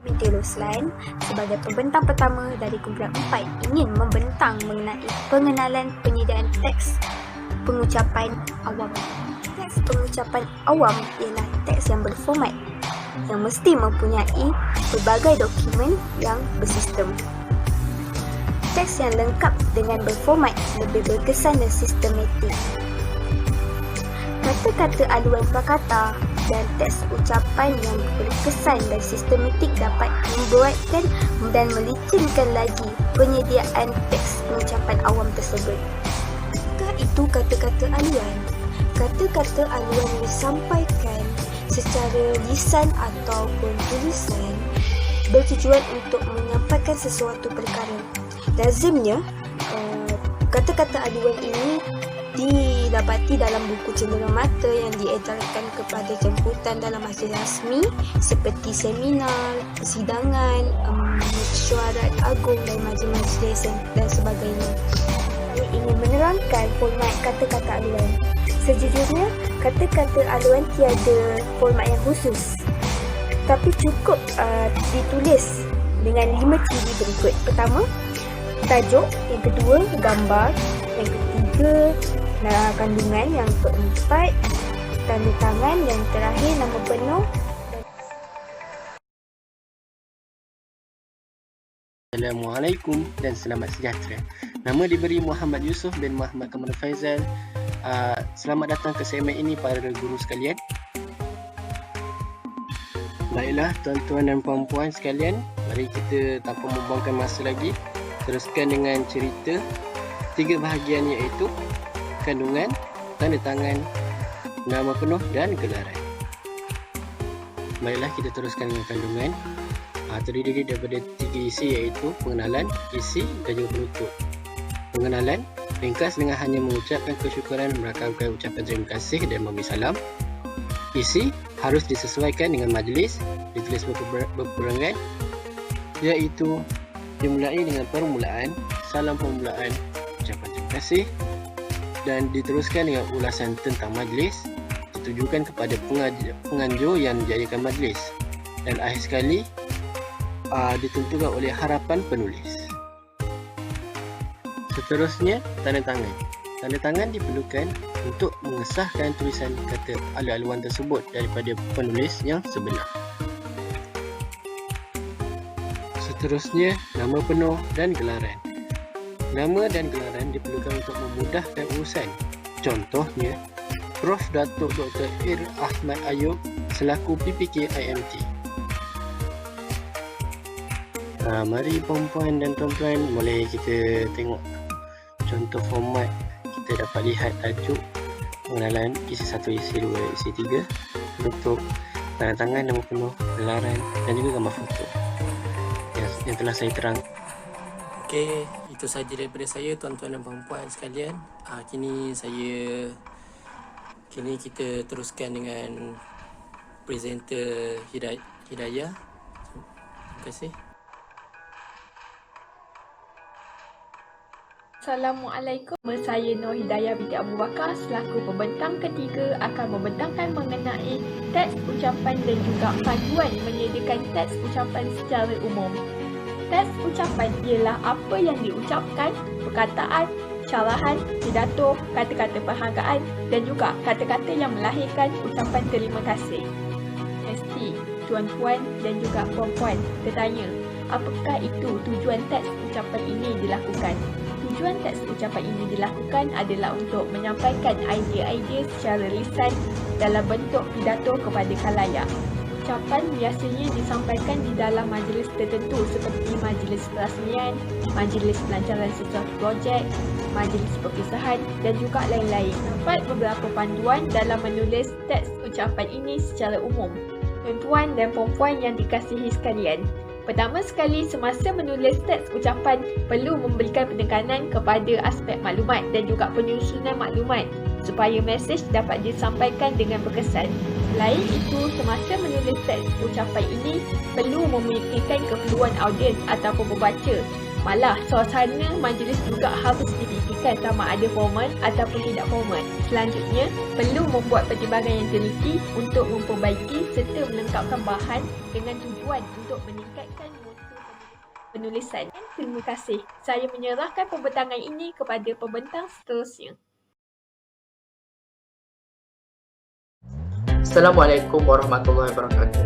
Meteorus Line sebagai pembentang pertama dari kumpulan 4 ingin membentang mengenai pengenalan penyediaan teks pengucapan awam. Teks pengucapan awam ialah teks yang berformat yang mesti mempunyai pelbagai dokumen yang bersistem. Teks yang lengkap dengan berformat lebih berkesan dan sistematik. Kata-kata aluan prakata dan teks ucapan yang berkesan dan sistematik dapat membuatkan dan melicinkan lagi penyediaan teks pengucapan awam tersebut. Apakah itu kata-kata aluan? Kata-kata aluan disampaikan secara lisan ataupun tulisan bertujuan untuk menyampaikan sesuatu perkara. Lazimnya, kata-kata aluan ini didapati dalam buku cenderamata yang diedarkan kepada jemputan dalam majlis rasmi seperti seminar, persidangan, mesyuarat agung dan majlis-majlis dan sebagainya. Saya ingin menerangkan format kata-kata aluan. Sejujurnya, kata-kata aluan tiada format yang khusus, tapi cukup ditulis dengan 5 ciri berikut. Pertama, tajuk. Yang kedua, gambar. Yang ketiga, kandungan. Yang keempat, tanda tangan. Yang terakhir, nama penuh. Assalamualaikum dan selamat sejahtera. Nama diberi Muhammad Yusuf bin Muhammad Kamal Faizal. Selamat datang ke segmen ini para guru sekalian. Baiklah tuan-tuan dan puan-puan sekalian, mari kita tanpa membuangkan masa lagi teruskan dengan cerita 3 bahagian, iaitu kandungan, tanda tangan, nama penuh dan gelaran. Baiklah, kita teruskan dengan kandungan. Terdiri daripada 3 isi, iaitu pengenalan, isi dan juga penutup. Pengenalan ringkas dengan hanya mengucapkan kesyukuran, merakamkan ucapan terima kasih dan memberi salam. Isi harus disesuaikan dengan majlis, ditulis berperangan, iaitu dimulai dengan permulaan, salam permulaan, ucapan terima kasih, dan diteruskan dengan ulasan tentang majlis, ditujukan kepada penganjur yang dijadikan majlis, dan akhir sekali ditentukan oleh harapan penulis. Seterusnya, tanda tangan. Tanda tangan diperlukan untuk mengesahkan tulisan kata aluan tersebut daripada penulis yang sebenar. Seterusnya, nama penuh dan gelaran. Nama dan gelaran diperlukan untuk memudahkan urusan. Contohnya, Prof. Datuk Dr. Ir Ahmad Ayub selaku PPK IMT. Mari puan-puan dan tuan-tuan, boleh kita tengok contoh format. Kita dapat lihat tajuk, pengenalan, isi 1, isi 2, isi 3, penutup, tanda tangan, nama penuh, gelaran dan juga gambar foto yang telah saya terang. Okey, itu sahaja daripada saya tuan-tuan dan puan-puan sekalian. Kini kita teruskan dengan presenter Hidayah. Terima kasih. Assalamualaikum. Saya Nur Hidayah binti Abu Bakar selaku pembentang ketiga akan membentangkan mengenai teks ucapan dan juga panduan menyediakan teks ucapan secara umum. Teks ucapan ialah apa yang diucapkan, perkataan, syarahan, pidato, kata-kata perhargaan dan juga kata-kata yang melahirkan ucapan terima kasih. Mesti tuan-tuan dan juga puan-puan bertanya, apakah itu tujuan teks ucapan ini dilakukan? Tujuan teks ucapan ini dilakukan adalah untuk menyampaikan idea-idea secara lisan dalam bentuk pidato kepada khalayak. Ucapan biasanya disampaikan di dalam majlis tertentu seperti majlis perasmian, majlis pelancaran sesuatu projek, majlis perpisahan dan juga lain-lain. Terdapat beberapa panduan dalam menulis teks ucapan ini secara umum. Tuan-tuan dan puan-puan yang dikasihi sekalian, pertama sekali, semasa menulis teks ucapan perlu memberikan penekanan kepada aspek maklumat dan juga penyusunan maklumat supaya mesej dapat disampaikan dengan berkesan. Selain itu, semasa menulis teks ucapan ini perlu memikirkan keperluan audiens ataupun pembaca Malah, suasana majlis juga harus difikirkan sama ada formal ataupun tidak formal. Selanjutnya, perlu membuat pertimbangan yang teliti untuk memperbaiki serta melengkapkan bahan dengan tujuan untuk meningkatkan mutu penulisan. Terima kasih. Saya menyerahkan pembentangan ini kepada pembentang seterusnya. Assalamualaikum warahmatullahi wabarakatuh.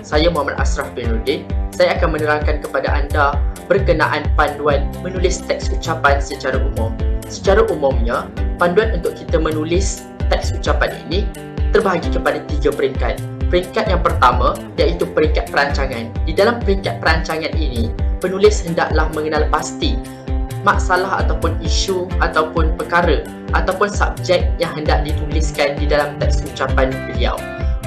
Saya Muhammad Ashraf bin Nurdin. Saya akan menerangkan kepada anda berkenaan panduan menulis teks ucapan secara umum. Secara umumnya, panduan untuk kita menulis teks ucapan ini terbahagi kepada 3 peringkat. Peringkat yang pertama iaitu peringkat perancangan. Di dalam peringkat perancangan ini, penulis hendaklah mengenal pasti masalah ataupun isu ataupun perkara ataupun subjek yang hendak dituliskan di dalam teks ucapan beliau.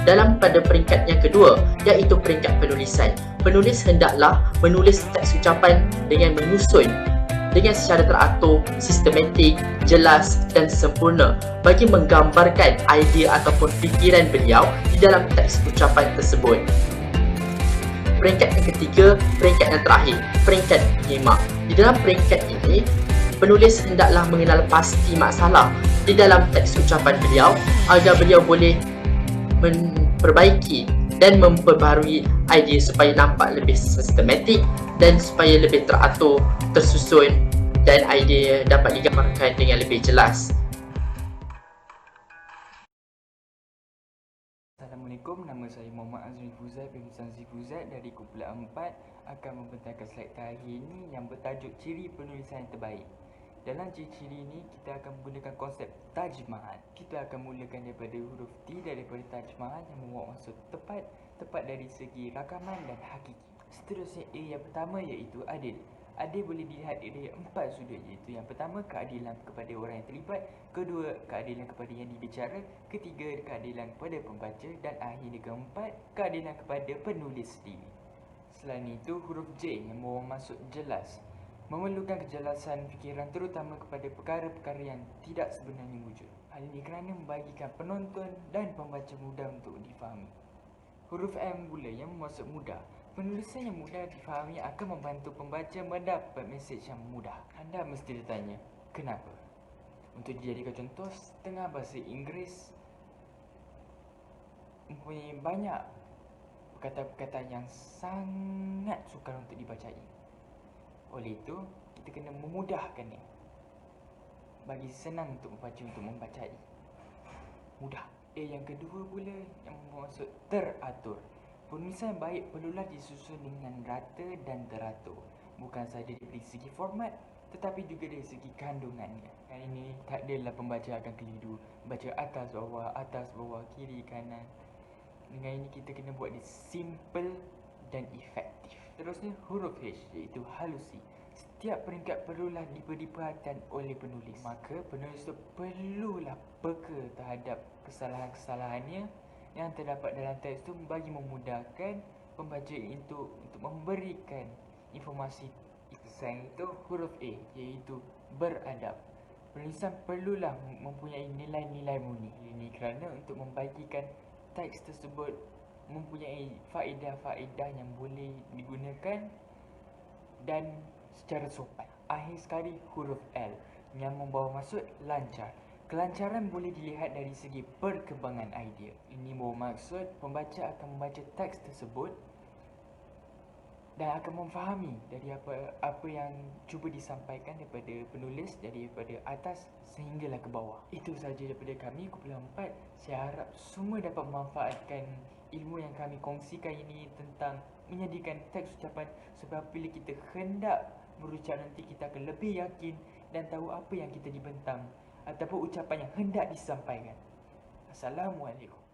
Dalam pada peringkat yang kedua iaitu peringkat penulisan. Penulis hendaklah menulis teks ucapan dengan menyusun dengan secara teratur, sistematik, jelas dan sempurna bagi menggambarkan idea ataupun fikiran beliau di dalam teks ucapan tersebut. Peringkat yang ketiga, peringkat yang terakhir, peringkat menyimak. Di dalam peringkat ini, penulis hendaklah mengenal pasti masalah di dalam teks ucapan beliau agar beliau boleh memperbaiki dan memperbarui idea supaya nampak lebih sistematik dan supaya lebih teratur, tersusun dan idea dapat digambarkan dengan lebih jelas. Assalamualaikum, nama saya Muhammad Azmi Fuzat bin Sanzi Fuzat dari kumpulan 4 akan membentangkan slide hari ini yang bertajuk ciri penulisan yang terbaik. Dalam ciri-ciri ini kita akan menggunakan konsep tajmahan. Kita akan mulakan daripada huruf T daripada tajmahan yang membawa maksud tepat dari segi rakaman dan hakiki. Seterusnya A yang pertama iaitu adil. Adil boleh dilihat dari 4 sudut iaitu yang pertama keadilan kepada orang yang terlibat, kedua keadilan kepada yang dibicara, ketiga keadilan kepada pembaca dan akhirnya keempat keadilan kepada penulis sendiri. Selain itu huruf J yang membawa maksud jelas memerlukan kejelasan fikiran terutama kepada perkara-perkara yang tidak sebenarnya wujud. Hal ini kerana membagikan penonton dan pembaca mudah untuk difahami. Huruf M pula yang bermaksud mudah. Penulisan yang mudah difahami akan membantu pembaca mendapat mesej yang mudah. Anda mesti bertanya, kenapa? Untuk dijadikan contoh, setengah bahasa Inggeris mempunyai banyak perkataan-perkataan yang sangat sukar untuk dibacai. Oleh itu, kita kena memudahkannya bagi senang untuk membaca untuk membacai. Mudah. Yang kedua pula yang bermaksud teratur. Penulisan yang baik perlulah disusun dengan rata dan teratur. Bukan sahaja dari segi format tetapi juga dari segi kandungannya. Yang ini tak adalah pembaca akan keliru baca atas bawah, kiri kanan. Dengan ini kita kena buat dia simple dan efektif. Terusnya huruf H iaitu halusi. Setiap peringkat perlulah diberi perhatian oleh penulis. Maka penulis itu perlulah peka terhadap kesalahan-kesalahannya yang terdapat dalam teks itu bagi memudahkan pembaca untuk memberikan informasi. Selain itu huruf A iaitu beradab. Penulisan perlulah mempunyai nilai-nilai murni. Ini kerana untuk membagikan teks tersebut mempunyai faedah-faedah yang boleh digunakan dan secara sopan. Akhir sekali huruf L yang membawa maksud lancar. Kelancaran boleh dilihat dari segi perkembangan idea. Ini bermaksud pembaca akan membaca teks tersebut dan akan memfahami dari apa yang cuba disampaikan daripada penulis daripada atas sehinggalah ke bawah. Itu sahaja daripada kami kumpulan 4. Saya harap semua dapat memanfaatkan ilmu yang kami kongsikan ini tentang menjadikan teks ucapan sebab bila kita hendak berucap nanti kita akan lebih yakin dan tahu apa yang kita dibentang ataupun ucapan yang hendak disampaikan. Assalamualaikum.